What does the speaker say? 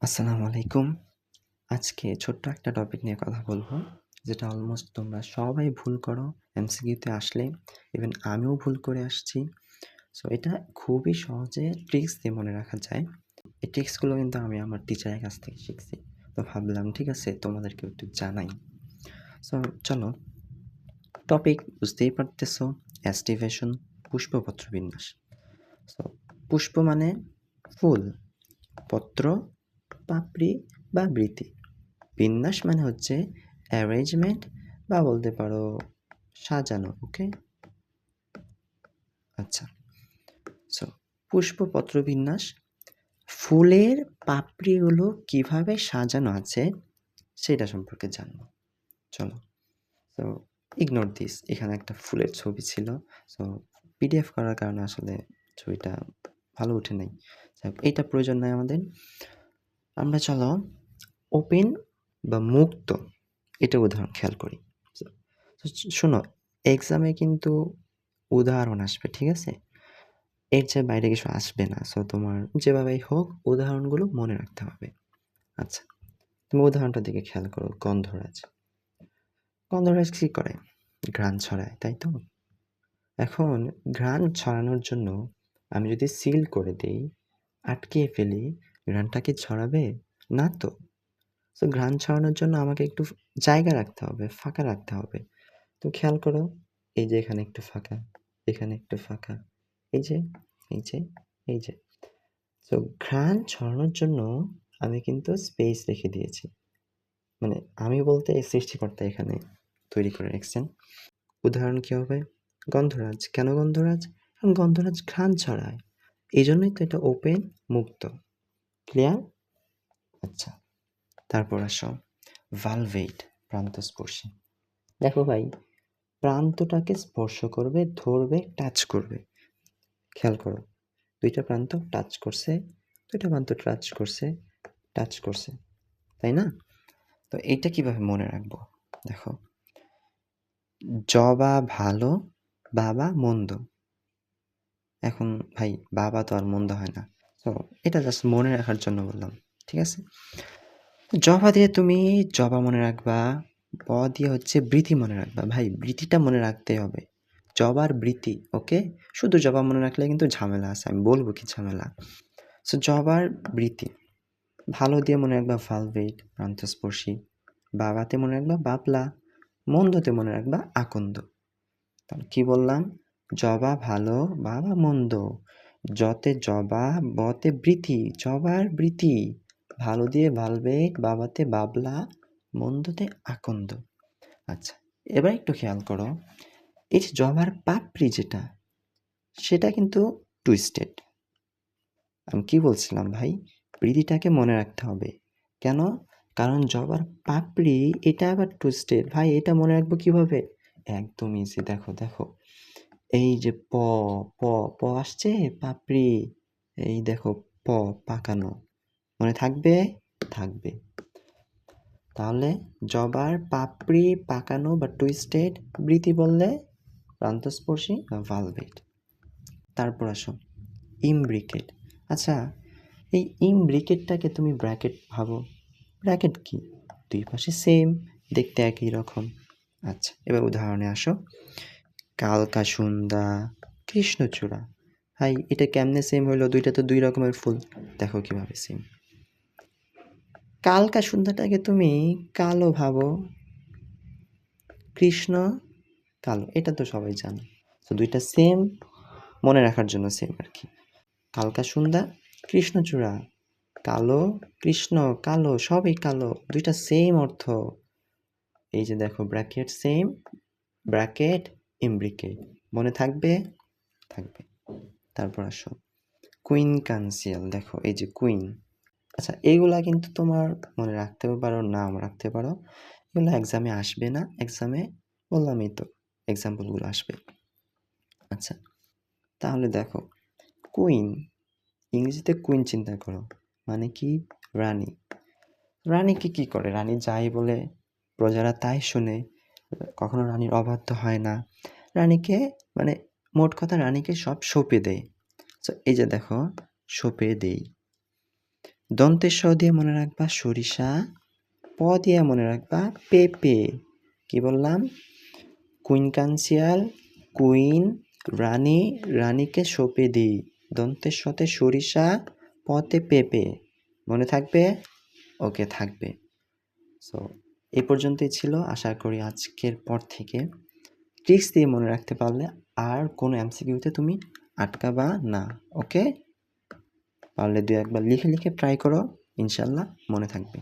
আসসালামু আলাইকুম। আজকে ছোট্ট একটা টপিক নিয়ে কথা বলবো, যেটা অলমোস্ট তোমরা সবাই ভুল করো এমসিকিউতে আসলে। ইভেন আমিও ভুল করে আসছি। সো এটা খুবই সহজে ট্রিক্স দিয়ে মনে রাখা যায়। এই ট্রিক্সগুলো কিন্তু আমি আমার টিচারের কাছ থেকে শিখছি। তো ভাবলাম ঠিক আছে তোমাদেরকেও একটু জানাই। সো চলো, টপিক বুঝতেই পারতেছো, অ্যাস্টিভেশন, পুষ্পপত্র বিন্যাস। সো পুষ্প মানে ফুল, পত্র পাপড়ি বা বৃতি। বিন্যাস মানে হচ্ছে অ্যারেঞ্জমেন্ট বা বলতে পারো সাজানো। ওকে, আচ্ছা। সো পুষ্পপত্র বিন্যাস, ফুলের পাপড়িগুলো কিভাবে সাজানো আছে সেটা সম্পর্কে জানবো। চলো, সো ইগনোর দিস, এখানে একটা ফুলের ছবি ছিল। সো পিডিএফ করার কারণে আসলে ছবিটা ভালো ওঠে নাই। এইটা প্রয়োজন নাই আমাদের। আমরা চলো ওপেন বা মুক্ত এটা উদাহরণ খেয়াল করি। শোনো, এক্সামে কিন্তু উদাহরণ আসবে, ঠিক আছে? এর চেয়ে বাইরে কিছু আসবে না। সো তোমার যেভাবেই হোক উদাহরণগুলো মনে রাখতে হবে। আচ্ছা, তুমি উদাহরণটার দিকে খেয়াল করো। গন্ধরাজ, গন্ধরাজ কি করে? ঘ্রাণ ছড়ায়, তাই তো? এখন ঘ্রাণ ছড়ানোর জন্য আমি যদি সিল করে দেই, আটকিয়ে ফেলি, ঘ্রাণটা কি ছড়াবে? না তো। সো ঘ্রাণ ছড়ানোর জন্য আমাকে একটু জায়গা রাখতে হবে, ফাঁকা রাখতে হবে। তো খেয়াল করো, এই যে এখানে একটু ফাঁকা, এখানে একটু ফাঁকা, এই যে, এই যে, এই যে। তো ঘ্রাণ ছড়ানোর জন্য আমি কিন্তু স্পেস রেখে দিয়েছি। মানে আমি বলতে এই সৃষ্টিকর্তা এখানে তৈরি করে রেখেছেন। উদাহরণ কি হবে? গন্ধরাজ। কেন গন্ধরাজ? কারণ গন্ধরাজ ঘ্রাণ ছড়ায়। এই জন্যই তো এটা ওপেন, মুক্ত। ক্লিয়ার? আচ্ছা, তারপর আসো ভালভেট, প্রান্তস্পর্শী। দেখো ভাই, প্রান্তটাকে স্পর্শ করবে, ধরবে, টাচ করবে। খেয়াল করো, দুইটা প্রান্ত টাচ করছে, দুইটা প্রান্ত টাচ করছে, টাচ করছে, তাই না? তো এইটা কিভাবে মনে রাখবো? দেখো, জবা ভালো, বাবা মন্দ। এখন ভাই, বাবা তো আর মন্দ হয় না। তো এটা জাস্ট মনে রাখার জন্য বললাম, ঠিক আছে? জবা দিয়ে তুমি জবা মনে রাখবা, ব দিয়ে হচ্ছে বৃতি মনে রাখবা। ভাই, বৃতিটা মনে রাখতেই হবে। জবার বৃতি, ওকে? শুধু জবা মনে রাখলে কিন্তু ঝামেলা আছে, আমি বলবো কি ঝামেলা। সো জবার বৃতি। ভালো দিয়ে মনে রাখবা ভালভেট, প্রান্তস্পর্শী। বাবাতে মনে রাখবা বাবলা, মন্দতে মনে রাখবা আকন্দ। তাহলে কি বললাম? জবা ভালো, বাবা মন্দ। জতে জবা, বতে বৃতি, জবার বৃতি। ভালো দিয়ে ভালভেট, বাবাতে বাবলা, মন্দতে আকন্দ। আচ্ছা, এবার একটু খেয়াল করো, এই যে জবার পাপড়ি যেটা, সেটা কিন্তু টুইস্টেড। আমি কি বলছিলাম ভাই? বৃতিটাকে মনে রাখতে হবে। কেন? কারণ জবার পাপড়ি এটা আবার টুইস্টেড। ভাই, এটা মনে রাখবো কিভাবে? একদম ইজি। দেখো দেখো, এই যে প, প, প আসছে, পাপড়ি। এই দেখো, প, পাকানো। মনে থাকবে? থাকবে। তাহলে জবার পাপড়ি পাকানো বা টুইস্টেড, বৃতি বললে প্রান্তস্পর্শী বা ভালভেট। তারপর আসো ইমব্রিকেট। আচ্ছা, এই ইমব্রিকেটটাকে তুমি ব্র্যাকেট ভাবো। ব্র্যাকেট কি? দুই পাশে সেম, দেখতে একই রকম। আচ্ছা, এবার উদাহরণে আসো। কালকাসুন্দা, কৃষ্ণচূড়া। ভাই, এটা কেমনে সেম হইলো? দুইটা তো দুই রকমের ফুল। দেখো কিভাবে সেম। কালকাসুন্দাটাকে তুমি কালো ভাবো, কৃষ্ণ কালো, এটা তো সবাই জানে। তো দুইটা সেম, মনে রাখার জন্য সেম আর কি। কালকাসুন্দা, কৃষ্ণচূড়া, কালো, কৃষ্ণ, কালো, সবই কালো, দুইটা সেম অর্থ। এই যে দেখো, ব্র্যাকেট সেম, ব্র্যাকেট ইমব্রিকেট। মনে থাকবে? থাকবে। তারপর আসো কুইন কানসিয়াল। দেখো, এই যে কুইন। আচ্ছা, এইগুলা কিন্তু তোমার মনে রাখতেও পারো, নাও রাখতে পারো। এগুলো এক্সামে আসবে না। এক্সামে বললামই তো, এক্সাম্পলগুলো আসবে। আচ্ছা, তাহলে দেখো, কুইন, ইংরেজিতে কুইন চিন্তা করো, মানে কি? রানী। রানীকে কি করে? রানী যাই বলে প্রজারা তাই শুনে, কখনো রানীর অবাধ্য হয় না। রানীকে, মানে মোট কথা রানীকে সব সঁপে দেয়। তো এই যে দেখো, সঁপে দেই। দন্তের স দিয়ে মনে রাখবা সরিষা, প দিয়ে মনে রাখবা পেঁপে। কি বললাম? কুইন কাঞ্চিয়াল, কুইন, রানী, রানীকে সঁপে দিই। দন্তের সতে সরিষা, পতে পেঁপে। মনে থাকবে? ওকে, থাকবে। সো এই পর্যন্তই ছিল। আশা করি আজকের পর থেকে ট্রিক্স দিয়ে মনে রাখতে পারলে আর কোনো এমসিকিউতে তুমি আটকাবা না। ওকে? পারলে 2-1 বার লিখে ট্রাই করো, ইনশাল্লাহ মনে থাকবে।